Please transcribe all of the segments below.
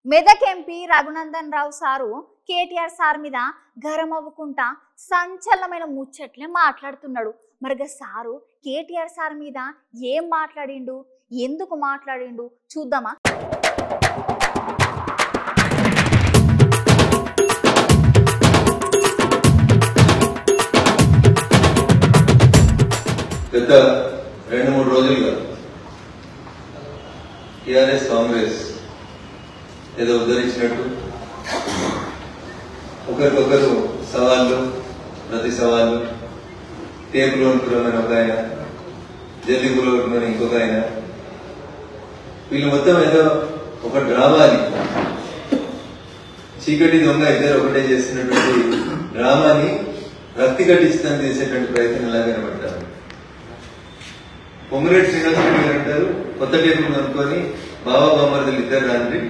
Medak MP Raghunandan Rao sir KTR sir మీద గరం అవ్వకుండా సంచలనమైన ముచ్చట్లే మాట్లాడుతున్నాడు. మరిగా సారు కేటీఆర్ సార్ మీద ఏం మాట్లాడిండు, ఎందుకు మాట్లాడిండు చూద్దామా? గత 2-3 రోజులుగా టీఆర్ఎస్ కాంగ్రెస్ ఏదో ఉద్ధరించినట్టు ఒకరికొకరు సవాళ్ళు, ప్రతి సవాళ్ళు, టేపులు అనుకున్నామని ఒక ఆయన, జల్లిగులు అనుకున్నాను ఇంకొక ఆయన, వీళ్ళు మొత్తం ఏదో ఒక డ్రామాని, చీకటి దొంగ ఇద్దరు ఒకటే చేస్తున్నటువంటి డ్రామాని రక్తి కట్టించడానికి చేసేటువంటి ప్రయత్నం ఎలా కనబడ్డారు. పొంగులేటి శ్రీనివాసరెడ్డి గారు అంటారు, కొత్త టేపులు అనుకొని బాబా బామ్మర్దులు ఇద్దరు రాండి,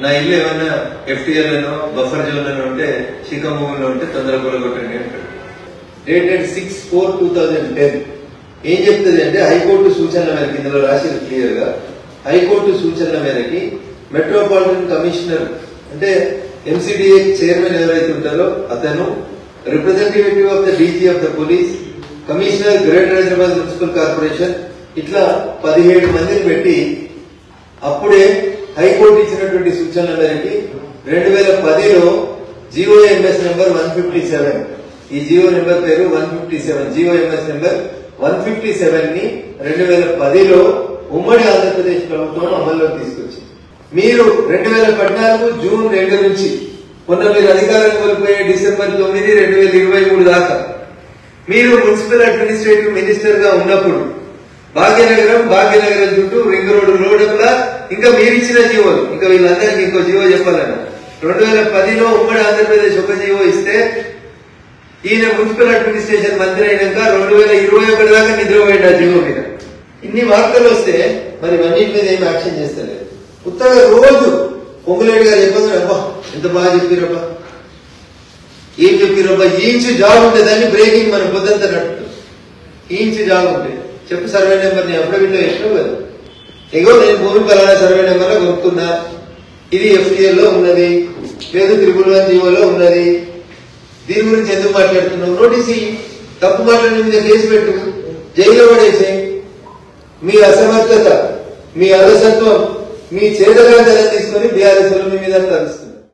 నా ఇల్లు ఏమన్నా FTL లను బఫర్ జోన్లను ఉంటే శిఖమూగుల్లో ఉంటే తొందర కూలగొట్టండి అంటాడు. డేటెడ్ 6/4/2010 ఏం చెప్తుంది అంటే, హైకోర్టు సూచనల మేరకు, ఇందులో రాసింది క్లియర్ గా, హైకోర్టు సూచనల మేరకి మెట్రోపాలిటన్ కమిషనర్ అంటే MCDA చైర్మన్ ఎవరైతే ఉంటారో అతను, representative of the DG of the police, commissioner greater Hyderabad municipal corporation, ఇట్లా 17 మందిని పెట్టి అప్పుడే హైకోర్టు ఇచ్చినటువంటి సూచనల మేరకి 2010లో GOMS నెంబర్ 157, ఈ జియో నెంబర్ పేరు 157, GOMS నెంబర్ 157 ని 2010లో ఉమ్మడి ఆంధ్రప్రదేశ్ ప్రభుత్వం అమల్లోకి తీసుకొచ్చింది. మీరు 2014 జూన్ 2 నుంచి మొన్న మీరు అధికారం కోల్పోయే డిసెంబర్ 9, 2023 దాకా మీరు మున్సిపల్ అడ్మినిస్ట్రేటివ్ మినిస్టర్ గా ఉన్నప్పుడు భాగ్యనగరం చుట్టూ రింగ్ రోడ్డు లోడకుల ఇంకా మీరిచ్చిన జీవోలు, ఇంకా వీళ్ళందరికీ ఇంకో జీవో చెప్పాలన్నా, 2010లో ఉమ్మడి ఆంధ్రప్రదేశ్ ఒక జీవో ఇస్తే ఈయన మున్సిపల్ అడ్మినిస్ట్రేషన్ మంత్రి అయినాక 2021 దాకా నిద్రపోయింది ఆ జీవో మీద. ఇన్ని వార్తలు వస్తే మరి ఇవన్నిటి మీద ఏం యాక్షన్ చేస్తలేదు. ఉత్తగా రోజు పొంగులేటి గారు చెప్పదు, అబ్బా ఎంత బాగా చెప్పిరబ్బా, ఏం చెప్పిరబ్బా, ఈ ఇంచు జాబ్ ఉంటుందని బ్రేకింగ్ మన పొద్దంతా నట్టు, ఈ ఇంచు జాబ్ ఉంటుంది చెప్పు, సర్వే నెంబర్ ని అఫిడవిట్లో ఎక్కడో కదా, ఎగో నేను భూమి పలానా సర్వే నెంబర్ లో కొనుక్కున్నా, ఇది FTL లో ఉన్నది, లేదు 111 జీవోలో ఉన్నది, దీని గురించి ఎందుకు మాట్లాడుతున్నావు, నోటీస్ తప్పు మాట్లాడిన మీద కేసు పెట్టు, జైల్లో పడేసి, మీ అసమర్థత, మీ అలసత్వం, మీ చేతగాంతరం తీసుకొని BRS మీ మీద కలుస్తుంది.